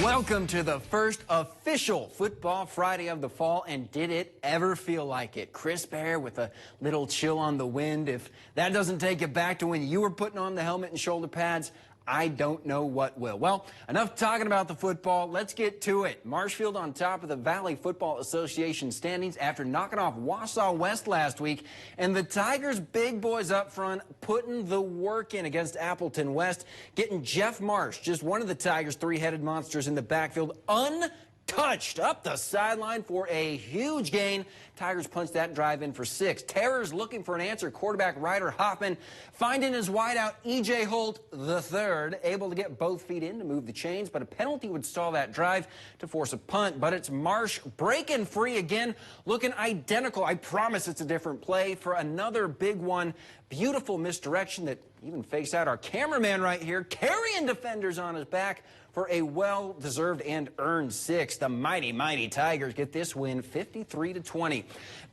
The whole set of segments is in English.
Welcome to the first official Football Friday of the fall, and did it ever feel like it? Crisp air with a little chill on the wind. If that doesn't take you back to when you were putting on the helmet and shoulder pads, I don't know what will. Well, enough talking about the football. Let's get to it. Marshfield on top of the Valley Football Association standings after knocking off Wausau West last week. And the Tigers' big boys up front putting the work in against Appleton West, getting Jeff Marsh, just one of the Tigers' three-headed monsters in the backfield, untouched up the sideline for a huge gain. Tigers punched that drive in for 6. Terrors looking for an answer. Quarterback Ryder Hoffman finding his wideout E.J. Holt III, able to get both feet in to move the chains, but a penalty would stall that drive to force a punt. But it's Marsh breaking free again, looking identical. I promise it's a different play for another big one. Beautiful misdirection that even fakes out our cameraman right here, carrying defenders on his back for a well-deserved and earned 6. The mighty Tigers get this win 53-20.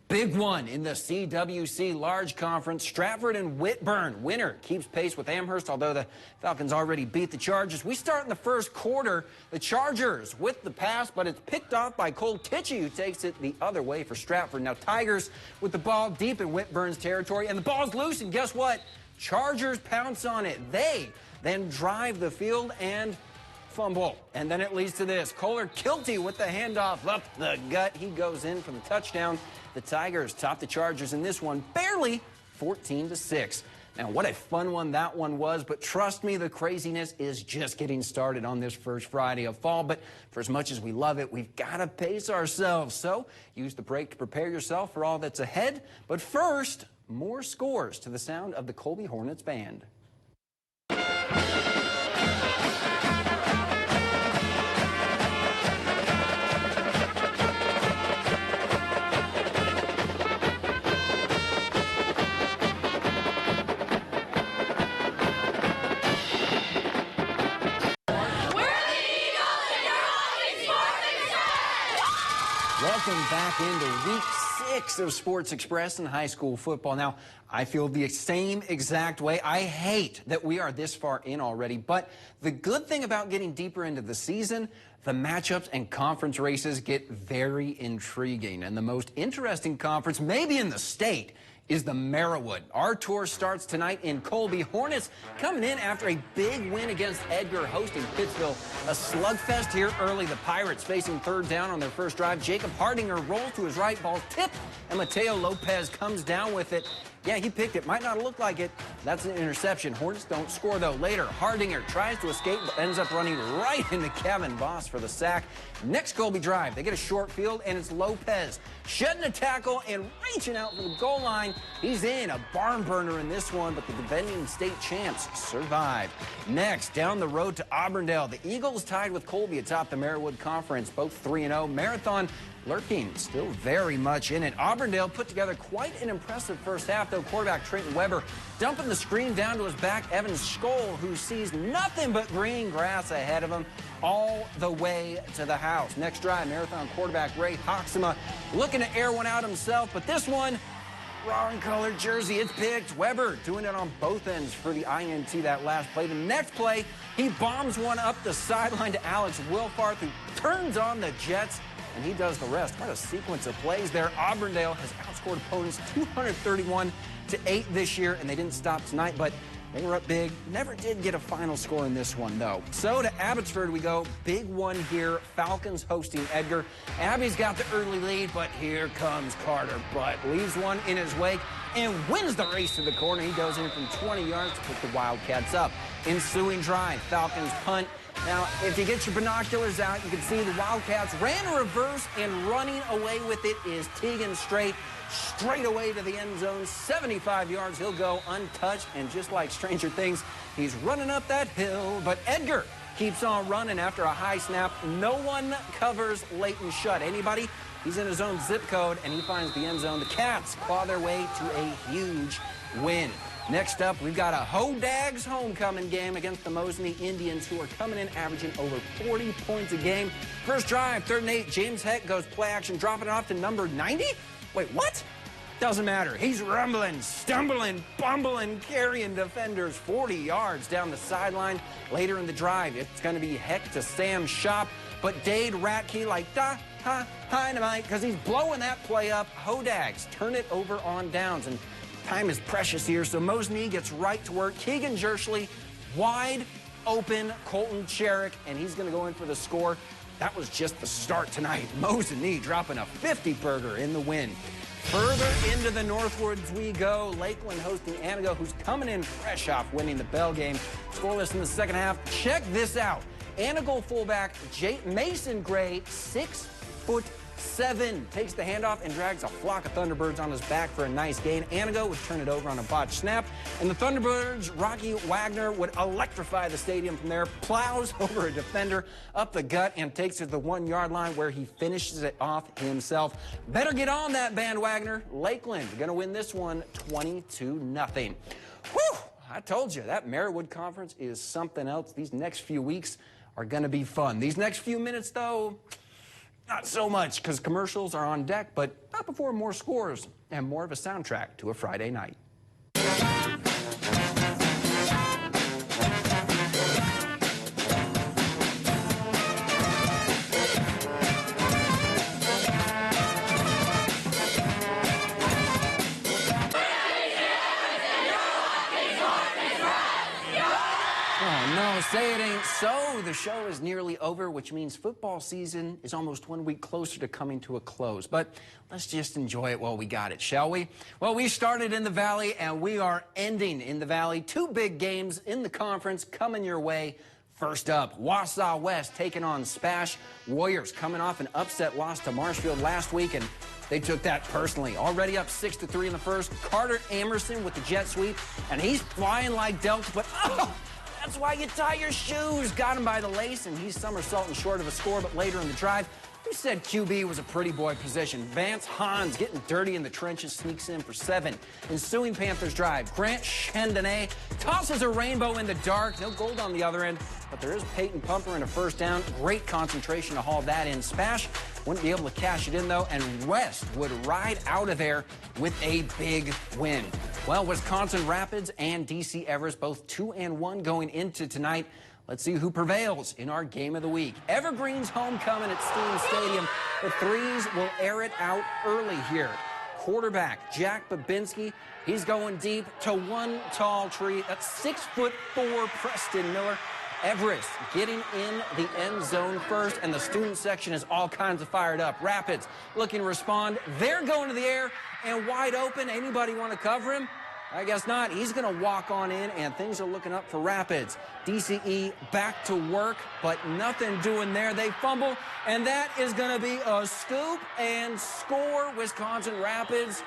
Big one in the CWC Large Conference. Stratford and Whitburn. Winner keeps pace with Amherst, although the Falcons already beat the Chargers. We start in the first quarter. The Chargers with the pass, but it's picked off by Cole Tichy, who takes it the other way for Stratford. Now Tigers with the ball deep in Whitburn's territory, and the ball's loose, and guess what? Chargers pounce on it. They then drive the field and fumble, and then it leads to this. Kohler Kilty with the handoff up the gut. He goes in for the touchdown. The Tigers top the Chargers in this one, barely 14-6. Now, what a fun one that one was, but trust me, the craziness is just getting started on this first Friday of fall. But for as much as we love it, we've got to pace ourselves. So use the break to prepare yourself for all that's ahead. But first, more scores to the sound of the Colby Hornets Band. Welcome back into week 6 of Sports Express and high school football. Now, I feel the same exact way. I hate that we are this far in already, but the good thing about getting deeper into the season, the matchups and conference races get very intriguing. And the most interesting conference, maybe in the state, is the Merriwood. Our tour starts tonight in Colby. Hornets coming in after a big win against Edgar, hosting Pittsville. A slugfest here early. The Pirates facing third down on their first drive. Jacob Hardinger rolls to his right, ball tipped, and Mateo Lopez comes down with it. Yeah, he picked it. Might not look like it. That's an interception. Hornets don't score, though. Later, Hardinger tries to escape, but ends up running right into Kevin Voss for the sack. Next Colby drive, they get a short field, and it's Lopez shedding a tackle and reaching out for the goal line. He's in, a barn burner in this one, but the defending state champs survive. Next, down the road to Auburndale, the Eagles tied with Colby atop the Merriwood Conference, both 3-0. Marathon lurking, still very much in it. Auburndale put together quite an impressive first half, though. Quarterback Trenton Weber dumping the screen down to his back. Evan Skoll, who sees nothing but green grass ahead of him, all the way to the house. Next drive, Marathon quarterback Ray Hoxema looking to air one out himself, but this one, wrong colored jersey. It's picked. Weber doing it on both ends for the INT that last play. The next play, he bombs one up the sideline to Alex Wilfarth, who turns on the Jets, and he does the rest. What a sequence of plays there. Auburndale has outscored opponents 231-8 this year, and they didn't stop tonight, but they were up big. Never did get a final score in this one, though. So to Abbotsford we go. Big one here. Falcons hosting Edgar. Abby's got the early lead, but here comes Carter Butt. Leaves one in his wake and wins the race to the corner. He goes in from 20 yards to put the Wildcats up. Ensuing drive, Falcons punt. Now, if you get your binoculars out, you can see the Wildcats ran a reverse, and running away with it is Tegan Straight away to the end zone. 75 yards. He'll go untouched, and just like Stranger Things, he's running up that hill. But Edgar keeps on running after a high snap. No one covers Leighton shut. Anybody? He's in his own zip code, and he finds the end zone. The Cats claw their way to a huge win. Next up, we've got a Hodags homecoming game against the Mosinee Indians, who are coming in averaging over 40 points a game. First drive, 3rd and 8. James Heck goes play action, dropping it off to number 90. Wait, what? Doesn't matter. He's rumbling, stumbling, bumbling, carrying defenders 40 yards down the sideline. Later in the drive, it's going to be heck to Sam Shop, but Dade Ratke like dynamite because he's blowing that play up. Hodags turn it over on downs, and time is precious here, so Mosney gets right to work. Keegan Jersley, wide open, Colton Cherrick, and he's going to go in for the score. That was just the start tonight. Mosney dropping a 50-burger in the win. Further into the Northwoods we go. Lakeland hosting Antigo, who's coming in fresh off winning the Bell game. Scoreless in the second half. Check this out. Antigo fullback Mason Gray, 6'7", takes the handoff and drags a flock of Thunderbirds on his back for a nice gain. Antigo would turn it over on a botched snap, and the Thunderbirds' Rocky Wagner would electrify the stadium from there, plows over a defender up the gut, and takes it to the 1-yard line where he finishes it off himself. Better get on that bandwagoner. Lakeland going to win this one 22-0. Whew! I told you, that Merriwood Conference is something else. These next few weeks are going to be fun. These next few minutes, though, not so much, because commercials are on deck, but not before more scores and more of a soundtrack to a Friday night. Oh, no, say it ain't so. The show is nearly over, which means football season is almost 1 week closer to coming to a close. But let's just enjoy it while we got it, shall we? Well, we started in the Valley, and we are ending in the Valley. 2 big games in the conference coming your way. First up, Wausau West taking on Spash. Warriors coming off an upset loss to Marshfield last week, and they took that personally. Already up 6-3 in the first. Carter Amerson with the jet sweep, and he's flying like Delta, but that's why you tie your shoes. Got him by the lace, and he's somersaulting short of a score, but later in the drive, who said QB was a pretty boy position? Vance Hans getting dirty in the trenches, sneaks in for 7. Ensuing Panthers drive, Grant Chandonnet tosses a rainbow in the dark. No gold on the other end, but there is Peyton Pumper in a first down. Great concentration to haul that in. Spash wouldn't be able to cash it in, though, and West would ride out of there with a big win. Well, Wisconsin Rapids and DC Everest both 2-1 going into tonight. Let's see who prevails in our game of the week. Evergreen's homecoming at Steam Stadium. The threes will air it out early here. Quarterback Jack Babinski, he's going deep to one tall tree. That's 6'4" Preston Miller. Everest getting in the end zone first, and the student section is all kinds of fired up. Rapids looking to respond. They're going to the air and wide open. Anybody want to cover him? I guess not. He's going to walk on in, and things are looking up for Rapids. DCE back to work, but nothing doing there. They fumble, and that is going to be a scoop and score. Wisconsin Rapids,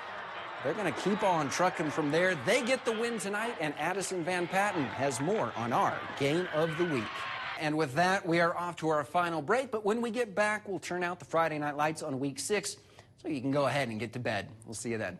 they're going to keep on trucking from there. They get the win tonight, and Addison Van Patten has more on our Game of the Week. And with that, we are off to our final break, but when we get back, we'll turn out the Friday night lights on Week 6, so you can go ahead and get to bed. We'll see you then.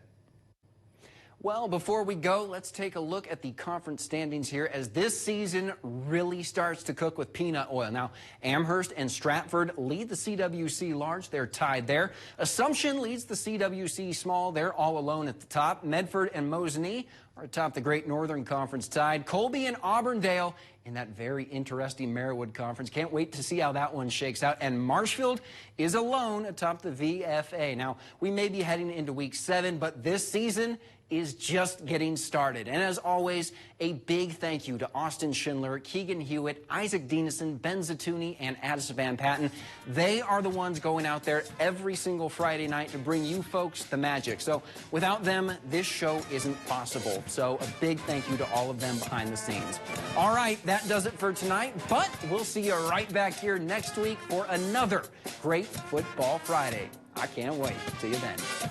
Well, before we go, let's take a look at the conference standings here as this season really starts to cook with peanut oil. Now, Amherst and Stratford lead the CWC large. They're tied there. Assumption leads the CWC small. They're all alone at the top. Medford and Mosney are atop the Great Northern Conference tied. Colby and Auburndale in that very interesting Merriwood Conference. Can't wait to see how that one shakes out. And Marshfield is alone atop the VFA. Now, we may be heading into Week 7, but this season is just getting started. And as always, a big thank you to Austin Schindler, Keegan Hewitt, Isaac Dienison, Ben Zatuni, and Addison Van Patten. They are the ones going out there every single Friday night to bring you folks the magic. So without them, this show isn't possible. So a big thank you to all of them behind the scenes. All right, that does it for tonight, but we'll see you right back here next week for another great Football Friday. I can't wait. See you then.